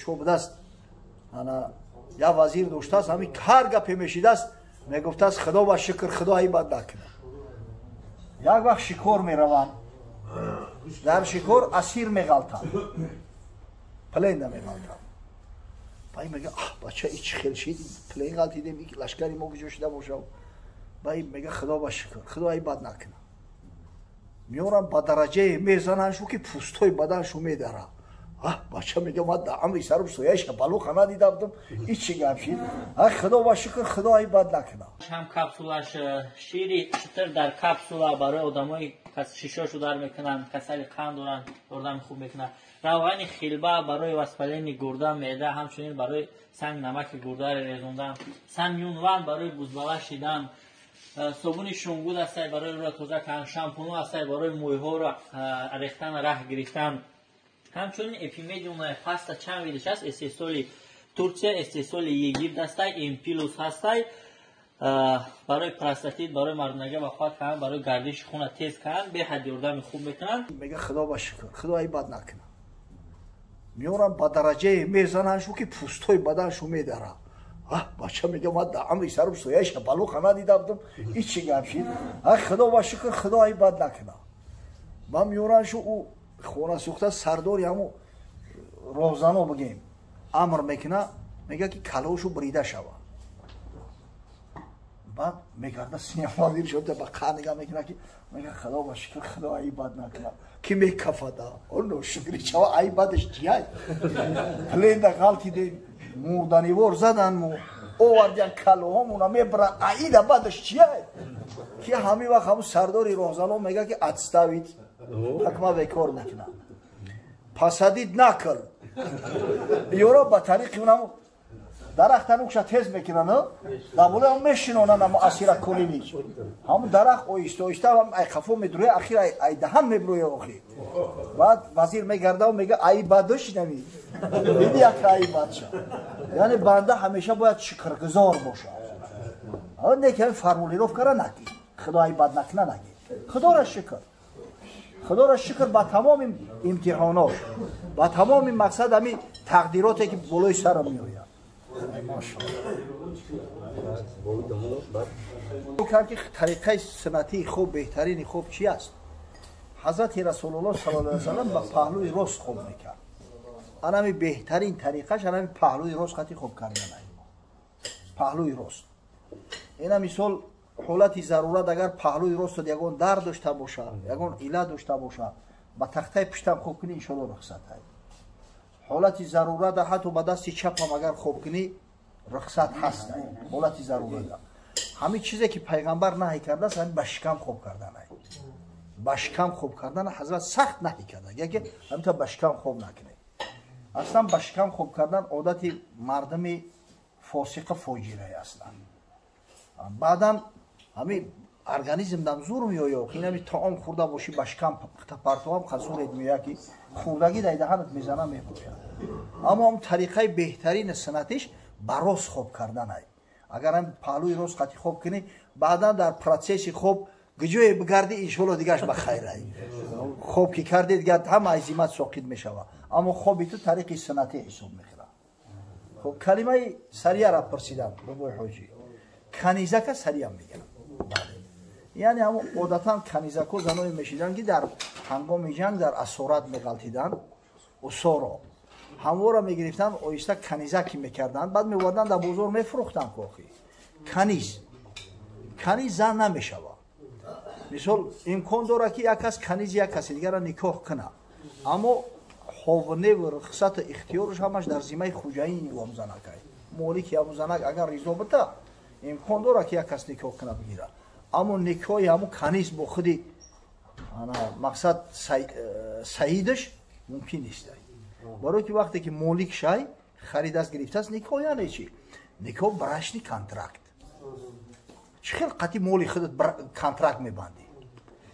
چوب دست یا وزیر داشته است همین هر گپی میشیده است میگفته است خدا و شکر خدا عیبت نکنه. یک وقت شکار میروند در شکار اسیر میغلطند پلنده میغلطند بایی میگه بچه ای چی خیل شید پلین غلطیدیم این لشکری ما بجوشیده باشه بایی میگه خدا و شکر خدا عیبت نکنه میورن با درجه میزنن شو که پوستای بدنشو میداره بچه میگه من عمری سرم سویش بلوخ ندیده بودم این چی گپ شید خدا و شکر خدا عیبت نکنه. هم کپسولاش شیری چطور در کپسولا برای آدمای شیشاشو در میکنن کسایی قند دارن دردم خوب میکنن روغن خیلبه برای وسپلین گرده معده همچنین برای سنگ نمک گرده ریزوندن سمیونوان برای بزبله شیدن صابون شنگود است برای رو توزه کردن شامپونو است برای مویها رو ریختن راه گرفتن همچنین اپیمیدیوم پاستا چند ویدش است استیسولی ترکیه استیسولی یگیب دسته امپیلوس هسته برای پراستاتیت برای مردنگه و خواهد کردن برای گردش خون تیز کردن به حد یردم خوب میکنن. میگه خدا و شکر خدا عیبت نکنه میورن با درجه میزنن شو که پوستای بدنشو میداره بچه میگه من عمری سرم سویش بلوخ ندیده بودم این چی گپ شید خدا و شکر خدا عیبت نکنه من میورن شو او خونه سوخته سرداری همو روزانو بگیم امر میکنه میگه که کلوشو بریده شوه بعد میگرده سینه وزیر شده با قه نگاه میکنه که میگه خدا و شکر خدا عیبت نکنه کی میکفده اونو شکری چوا عیبتش چیه پلنده غلطیده مردنیوار زدن مو آوردن کلوهامونا میبرن عیده بعدش چیه که همین وقت همون سرداری روزانو میگه که اتستاوید حکمه بکار نکنه پسدید نکل یورا با طریقی اونمو درختن اوکشا تز میکنن دبوله هم میشنونن اما اسیره کلی نیچ همون درخت اویسته اویسته هم ای خفو میدروی اخیر ای دهن میبروی اخیر بعد وزیر میگرده و میگه ای بدش نمی دیدی یک ای بد شد یعنی بنده همیشه باید شکرگزار باشه نکنه فرمولیروف کرده نگی خدا ای بد نکنه نگی خدا را شکر با تمام امتحانات با تمام مقصد همین تقدیراتی که بلوی سرم میآید که طریقه سنتی خوب بهترین خوب چی است حضرت رسول الله صلی الله علیه و سلم با پهلوی راست خوب میکرد انمی بهترین طریقش انمی پهلوی راست خطی خوب کردن پهلوی راست اینا مثال حالت ضرورت اگر پهلوی راست یگان درد داشته باشه یگان ایله داشته باشه با تخته پشتم خوب کنی انشالله رخصت هست حالت ضرورت حتی با دست چپ هم اگر خوب کنی رخصت هست حالت ضرورت همین چیزی که پیغمبر نهی کرده است همین بشکم خوب کردن بشکم خوب کردن حضرت سخت نهی کرده یکی همین تا بشکم خوب نکنه اصلا بشکم خوب کردن عادت مردم فاسق فاجره است بعدم همین ارگانیسم دم زور میآید این همین طعام خورده باشی بشکم پرتو هم خزورت میآید که خوردگی در دهنت میزنه میپوشد اما هم طریقه بهترین سنتش براس خوب کردن است اگر هم پهلوی راست قطعی خوب کنی بعدا در پروسس خوب گجوی بگردی انشالله دیگهش بخیر است خوب که کردی دیگه هم عزیمت ساقط میشود اما خوبی تو طریق سنتی حساب میخوره خب کلمه سریع را پرسیدم بگوی حاجی کنیزک سریع میگن یعنی هم عادتا کنیزکو زنای میشیدن که در هنگام جنگ در اسارت میغلطیدن اسارا همواره میگرفتن اویسته کنیزکی میکردن بعد میوردن در بازار میفروختن کوخی کنیز زن نمیشود مثال امکان داره که یک کس کنیز یک کسی دیگر را نکاح کنه اما خواهنه و رخصت اختیارش همش در ذمه خوجایی نگاه زنک مالک یا زنک اگر رضا بده امکان داره که یک کس نکاح کنه بگیره اما نکاحی همون کنیز با خودی مقصد سعیدش ممکن نیست برای که وقتی که مالک شای خرید از گرفته است نکاح یعنی چی نکاح برشنی کانترکت چه خیلی قطعی مالی خودت کانترکت میبندی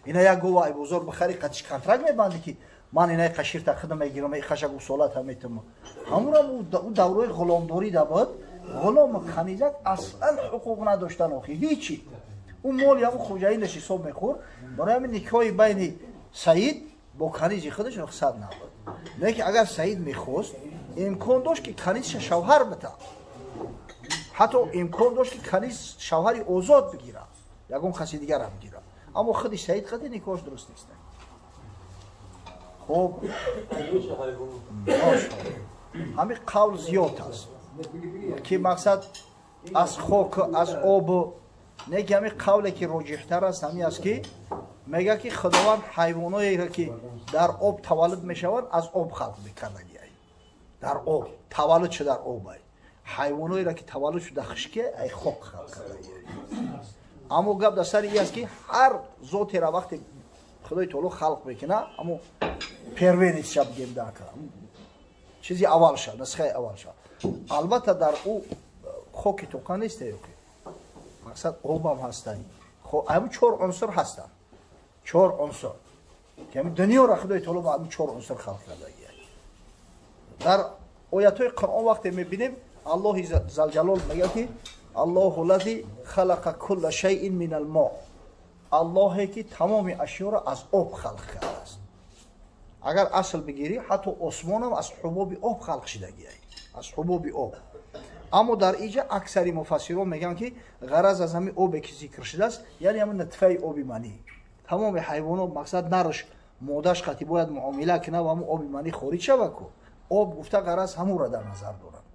اینا یک گواه بزرگ بخری قطعش کانترکت میبندی که من اینای قشیر تا خودم میگیرم ای خشک و سالات هم میتونم همون دوره غلامداری داشت غلام کنیزک اصلا حقوق نداشتن آخی هیچی اون مالی همون خوجایی نشی صبح میخور برای همین نکاحی بین سعید با کنیز خودش رخصت نبود لیکن اگر سعید میخواست имкон дошт ки канизша шавҳар бита. ҳатто имкон дошт ки каниз шавҳари озод бигира, ягон каси дигарам бигира. Аммо худи Саид қади никоҳш дуруст нест. хуб ҳамин қавл зиёд аст ки мақсад аз хок аз об неки ҳамин қавле ки роҷиҳтар аст ҳамин аст ки мега ки худованд ҳайвоноеро ки дар об таваллуд мешаванд аз об халқ мекардагиай. дар об таваллуд шуда дар обай. ҳайвоноеро ки таваллуд шуда хишке ай хок халқ кардагиай. аммо гап дар сари ин аст ки ҳар зотеро вақте худои таоло халқ мекуна, аммо первенисша бигем дака чизи аввалша, нусхаи аввалша. албатта дар ӯ хоки тоқа нест ёки. мақсад обам ҳастанд. ҳамин 4 унсур ҳастанд. 4 унсур. Ки ҳамин дунёро худои таоло ба ҳамин 4 унсур халқ кардагиай. дар оятҳои Қуръон вақте мебинем Аллоҳи залҷалол мегӯяд ки Аллоҳу лази халақа кулла шайъин минал мо. Аллоҳе ки тамоми ашёро аз об халқ кардааст. агар асл бигирӣ ҳатто осмонам аз ҳубоби об халқ шидагиай. аз ҳубоби об. аммо дар инҷа аксари муфассирон мегӯянд ки ғараз аз ҳамин обе ки зикр шудааст, яъне ҳамин натфаи оби манӣ. тамоми ҳайвонот мақсад нарш модаш қати бояд муомила кина ва ҳамин оби манӣ хориҷ шава ку. об гуфта ғараз ҳамонро дар назар дорад.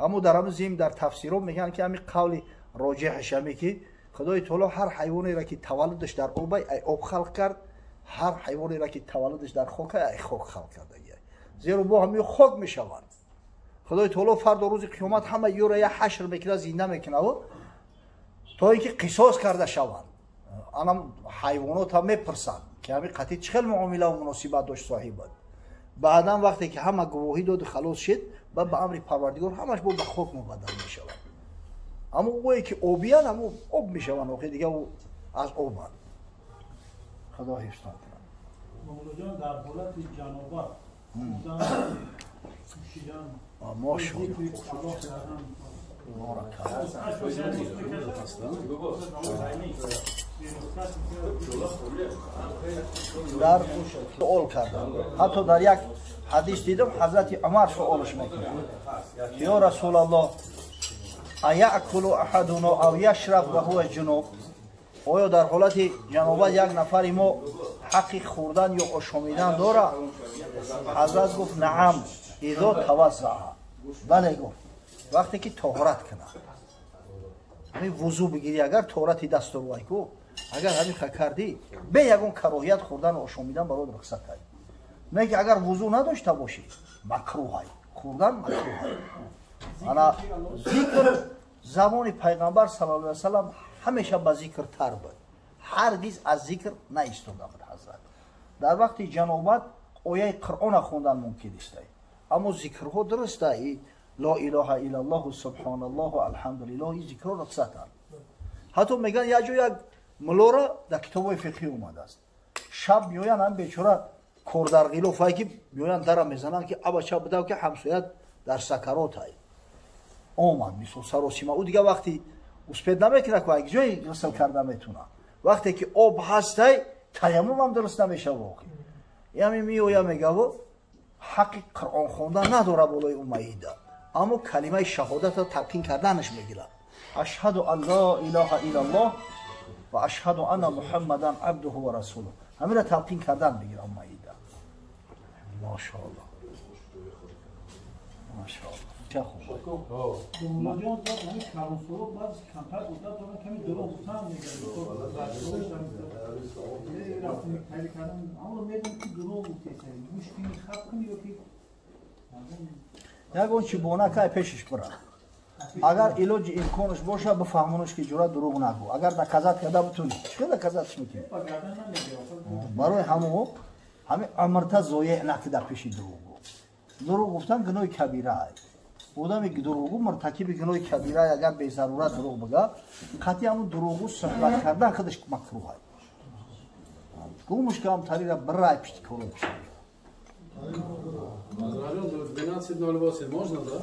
аммо дар ҳамин зим дар тафсирон мегӯянд ки ҳамин қавли роҷиҳаш ҳаме ки худои таоло ҳар ҳайвонеро ки таваллудаш дар обай ай об халқ кард, ҳар ҳайвонеро ки таваллудаш дар хокай ай хок халқ кардагиай. зеро бо ҳамин хок мешаванд. худои таоло фардо рӯзи қиёмат ҳама ёро я ҳашр мекуна, зинда мекунаву то ин ки қисос карда шаванд. анам ҳайвонот ҳам мепурсанд ки ҳамин қати чӣ хел муомилаву муносибат дошт соҳибат. баъдан вақте ки ҳама гувоҳӣ доду халос шуд, ба амри парвардигор ҳамаш бо ба хок мубаддал мешавад. аммо ое ки обиян ҳамо об мешаванд, охир дига аз обанд. худо ҳифзтон кунад. мавлуҷон дар ҳолати ҷанобат пӯшидан дар суол кардам. ҳатто дар як ҳадис дидам ҳазрати Умар суолаш мекунад. ё Расулаллоҳ, аяъкулу аҳадуна ав яшраб ва ҳува ҷунуб? оё дар ҳолати ҷанобат як нафари мо ҳаққи хӯрдан ё ошомидан дорад? ҳазрат гуфт наам изо таваззаа. бале гуфт вақте ки тоҳорат кунад. ҳамин вузӯ бигирӣ, агар тоҳорати дастурвай ку, агар ҳамин ха кардӣ бе ягон кароҳият хӯрдану ошомидан барои рухсатай. не ки агар вузӯ надошта бошӣ макрӯҳай, хӯрдан макрӯҳай. ана зикр замони пайғамбар саллаллоҳу алайҳи ва саллам ҳамеша ба зикр тар буд. ҳаргиз аз зикр наистода буд ҳазрат. дар вақти ҷанобат ояи Қуръона хондан мумкин истай. аммо зикрҳо дурустай ла илоҳа илаллоҳу субҳаналлоҳу алҳамдулиллоҳ ин зикрҳо рухсатанд. ҳатто мегӯянд як ҷо як муллора дар китобҳои фиқҳӣ омадааст. шаб меоянд ҳам бечора кордарғилоф вай ки меоянд дара мезананд ки абача будав ки ҳамсоят дар сакаротай. омад мисол саросима ӯ дига вақти успед намекунад ку як ҷои ғусл карда метуна. вақте ки об ҳастай таяммумам дуруст намешава. ями меоя мегаву ҳаққи Қуръон хондан надора болои умаида. аммо калимаи шаҳодатро талқин карданаш мегирад. ашҳаду ан ла илоҳа илаллоҳ ва ашҳаду анна муҳаммадан абдуҳу ва расулуҳ. ҳаминро талқин кардан бигира умаида. машоаллоҳ. машоаллоҳ. چه خوب مولویان داد همین کلانسورا بعض کمتر قدرت دارن کمی درو گفتن میگن رفتیم پیدا کردن اما میدونم که درو گفته مشکلی خط کنی یا که یگون چی بونه که پیشش برا اگر علاج امکانش باشه بفهمونش که جورا دروغ نگو. اگر دکازات کرده بتونی چقدر دکازاتش میکنی برای همه عمرتا ضایع نکرده پیش دروغ گفتن گناه کبیره است. آدمی که دروغ مرتکب گناه کبیره اگر به ضرورت دروغ بگه قطعی همون دروغ صحبت کردن خودش مکروه است. گومش که هم تری را برای پیش کارو بشه. Разговаривал, 12 можно, да?